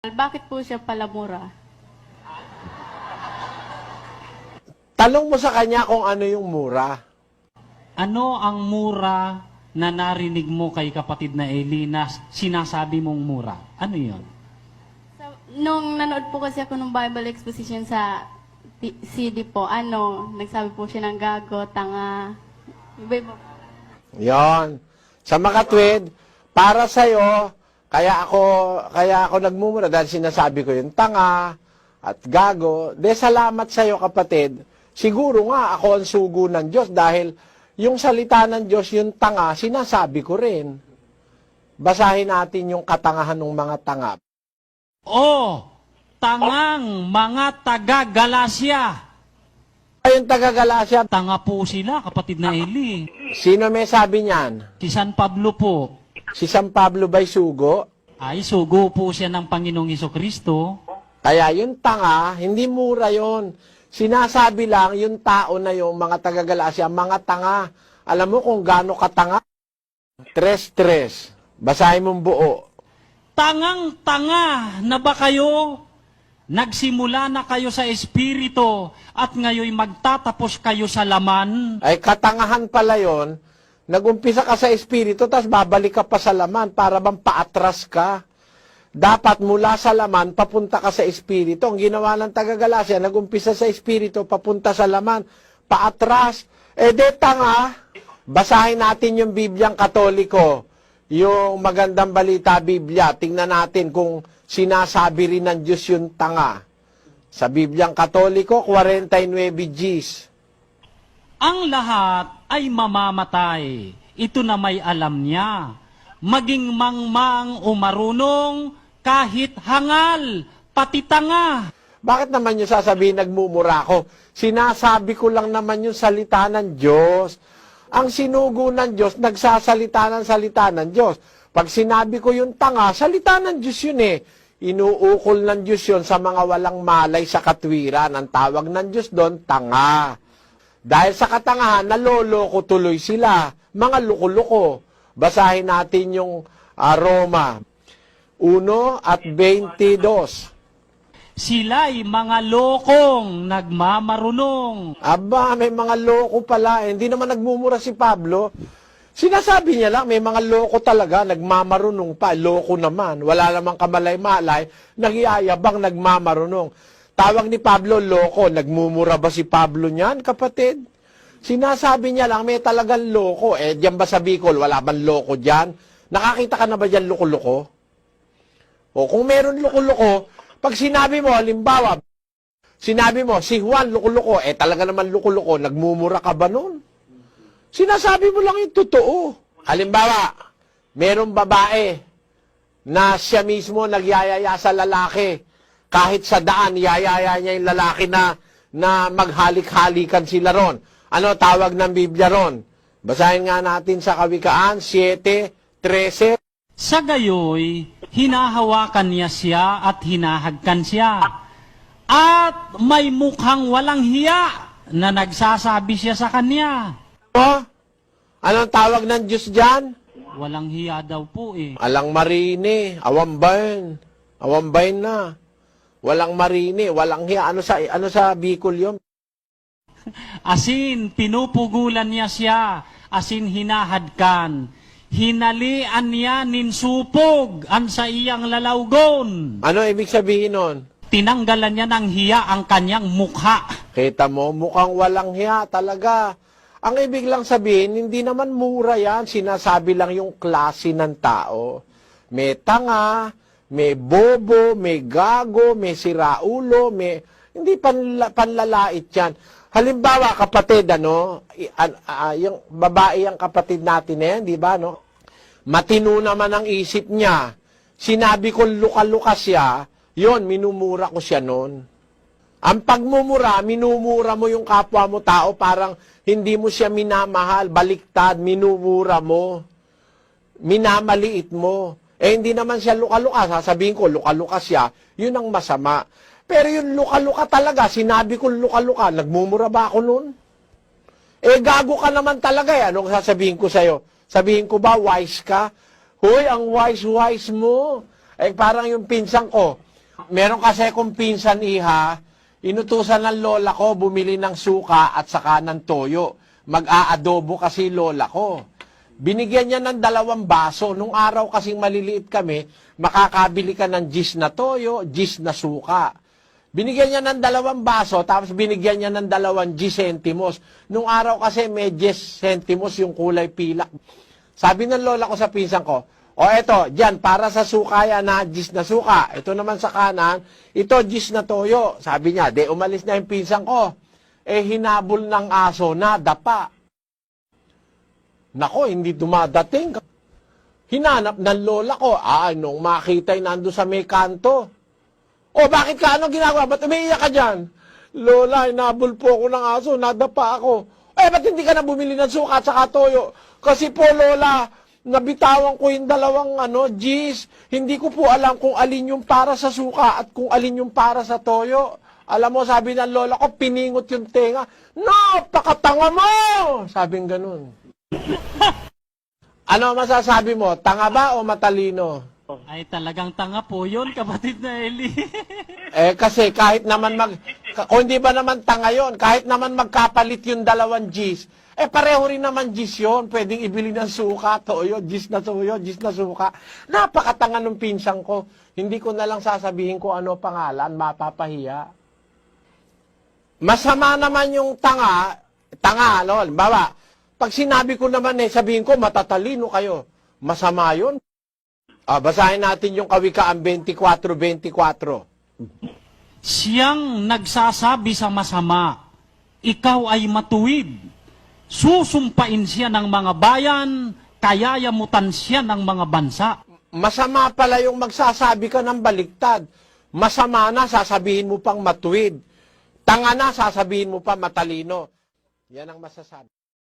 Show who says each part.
Speaker 1: Bakit po siya pala mura?
Speaker 2: Tanong mo sa kanya kung ano yung mura.
Speaker 3: Ano ang mura na narinig mo kay kapatid na Eli na sinasabi mong mura? Ano yon?
Speaker 1: Nung nanood po kasi ako ng Bible exposition sa CD po, nagsabi po siya ng gago, tanga. Iba-iba.
Speaker 2: Yon. Sa makatwid, para sa'yo, kaya ako nagmumura dahil sinasabi ko yung tanga at gago. De, salamat sa'yo kapatid. Siguro nga ako ang sugo ng Diyos dahil yung salita ng Diyos, yung tanga, sinasabi ko rin. Basahin natin yung katangahan ng mga tanga.
Speaker 3: Tangang mga taga-Galasya.
Speaker 2: Yung taga-Galasya,
Speaker 3: Tanga po sila, kapatid na Eli.
Speaker 2: sino may sabi niyan?
Speaker 3: Si San Pablo po,
Speaker 2: Si San Pablo ba'y sugo?
Speaker 3: ay sugo po siya ng Panginoong Hesukristo.
Speaker 2: Kaya yung tanga, hindi mura yon. Sinasabi lang yung tao na yung mga taga-Galasya, mga tanga. Alam mo kung gaano katanga? Tres. Basahin mong buo.
Speaker 3: Tangang-tanga na ba kayo? Nagsimula na kayo sa Espiritu at ngayon magtatapos kayo sa laman?
Speaker 2: Ay katangahan pala yon. Nag-umpisa ka sa Espiritu, tapos babalik ka pa sa laman para bang paatras ka. Dapat mula sa laman, papunta ka sa Espiritu. Ang ginawa ng taga-Galasya, nag-umpisa sa Espiritu, papunta sa laman, paatras. De tanga, basahin natin yung Bibliang Katoliko, yung Magandang Balita Biblia. Tingnan natin kung sinasabi rin ng Diyos yung tanga. Sa Bibliang Katoliko, 49 Gs.
Speaker 3: Ang lahat ay mamamatay. Ito na may alam niya. Maging mangmang o marunong, kahit hangal, pati tanga.
Speaker 2: Bakit naman yung sasabihin nagmumura ako? Sinasabi ko lang naman yung salita ng Diyos. Ang sinugo ng Diyos, nagsasalita ng salita ng Diyos. Pag sinabi ko yung tanga, salita ng Diyos yun eh. Inuukol ng Diyos yun sa mga walang malay sa katwiran. Ang tawag ng Diyos doon, tanga. Dahil sa katangahan, naloloko tuloy sila. Mga luko-luko. Basahin natin yung Roma 1:22.
Speaker 3: Sila'y mga lokong nagmamarunong.
Speaker 2: Aba, may mga loko pala. Hindi naman nagmumura si Pablo. Sinasabi niya lang, may mga loko talaga, nagmamarunong pa. Loko naman. Wala namang kamalay-malay, nagyayabang nagmamarunong. Tawag ni Pablo, loko. Nagmumura ba si Pablo niyan, kapatid? Sinasabi niya lang, may talagang loko. Diyan ba sa Bicol, wala bang loko diyan? Nakakita ka na ba diyan loko-loko? O kung meron loko-loko, pag sinabi mo, halimbawa, sinabi mo, si Juan loko-loko, talaga naman loko-loko, nagmumura ka ba nun? Sinasabi mo lang yung totoo. Halimbawa, merong babae na siya mismo nagyayaya sa lalaki. Kahit sa daan, yayaya niya yung lalaki na maghalik-halikan sila ron. Ano tawag ng Biblia ron? Basahin nga natin sa Kawikaan 7:13.
Speaker 3: Sa gayoy, hinahawakan niya siya at hinahagkan siya. At may mukhang walang hiya na nagsasabi siya sa kanya.
Speaker 2: Anong tawag ng Diyos dyan?
Speaker 3: Walang hiya daw po eh.
Speaker 2: Alang marini, awambayn. Awambayn na. Walang marini, walang hiya. Ano sa Bicol yun?
Speaker 3: Asin, pinupugulan niya siya. Asin, hinahadkan. Hinalian niya ninsupog ang sa iyang lalawgon.
Speaker 2: Ano ibig sabihin nun?
Speaker 3: Tinanggalan niya ng hiya ang kanyang mukha.
Speaker 2: Kita mo, mukhang walang hiya talaga. Ang ibig lang sabihin, hindi naman mura yan. Sinasabi lang yung klase ng tao. May tanga, may bobo, may gago, may siraulo, hindi panlalait yan. Halimbawa, kapatid, yung babae ang kapatid natin na yan, di ba, no? Matino naman ang isip niya. Sinabi ko luka-luka siya, yon minumura ko siya noon. Ang pagmumura, minumura mo yung kapwa mo tao, parang hindi mo siya minamahal, baliktad, minumura mo, minamaliit mo. Hindi naman siya luka-luka, sasabihin ko luka-luka siya, yun ang masama. Pero yung luka-luka talaga, sinabi ko luka-luka, nagmumura ba ako noon? Gago ka naman talaga eh. Anong sasabihin ko sa'yo? Sabihin ko ba, wise ka? Hoy, ang wise-wise mo. Parang yung pinsang ko, meron kasi kong pinsan, iha, inutusan ng lola ko bumili ng suka at saka ng toyo. Mag-aadobo kasi lola ko. Binigyan niya ng 2 baso. Nung araw kasing maliliit kami, makakabili ka ng gis na toyo, gis na suka. Binigyan niya ng 2 baso, tapos binigyan niya ng 2 gis sentimos. Nung araw kasi may gis sentimos yung kulay pilak. Sabi ng lola ko sa pinsan ko, o eto, dyan, para sa suka yan na gis na suka. Ito naman sa kanan, ito gis na toyo. Sabi niya, umalis na yung pinsan ko. Hinabol ng aso na dapa. Nako, hindi dumadating. Hinanap ng lola ko. Nung makita'y nando sa may kanto. Bakit ka? Anong ginagawa? Ba't umiiyak ka dyan? Lola, hinabol po ako ng aso. Nadapa ako. Ba't hindi ka na bumili ng suka at saka toyo? Kasi po, lola, nabitawan ko yung 2 gis. Hindi ko po alam kung alin yung para sa suka at kung alin yung para sa toyo. Alam mo, sabi ng lola ko, piningot yung tenga. Napakatanga mo! Sabing ganun. Ano masasabi mo? Tanga ba o matalino?
Speaker 3: Ay talagang tanga po yun, kapatid na Eli.
Speaker 2: Kasi kahit naman kung hindi ba naman tanga yun, kahit naman magkapalit yung 2 gis, pareho rin naman gis yun. Pwedeng ibili ng suka, toyo, gis na suka. Napakatanga nung pinsang ko. Hindi ko na lang sasabihin ko ano pangalan, mapapahiya. Masama naman yung tanga, no? Bawa, pag sinabi ko naman sabihin ko, matatalino kayo. Masama yun. Basahin natin yung Kawikaan 24:24.
Speaker 3: Siyang nagsasabi sa masama, ikaw ay matuwid. Susumpain siya ng mga bayan, kayayamutan siya ng mga bansa.
Speaker 2: Masama pala yung magsasabi ka ng baliktad. Masama na, sasabihin mo pang matuwid. Tanga na, sasabihin mo pa matalino. Yan ang masasabi.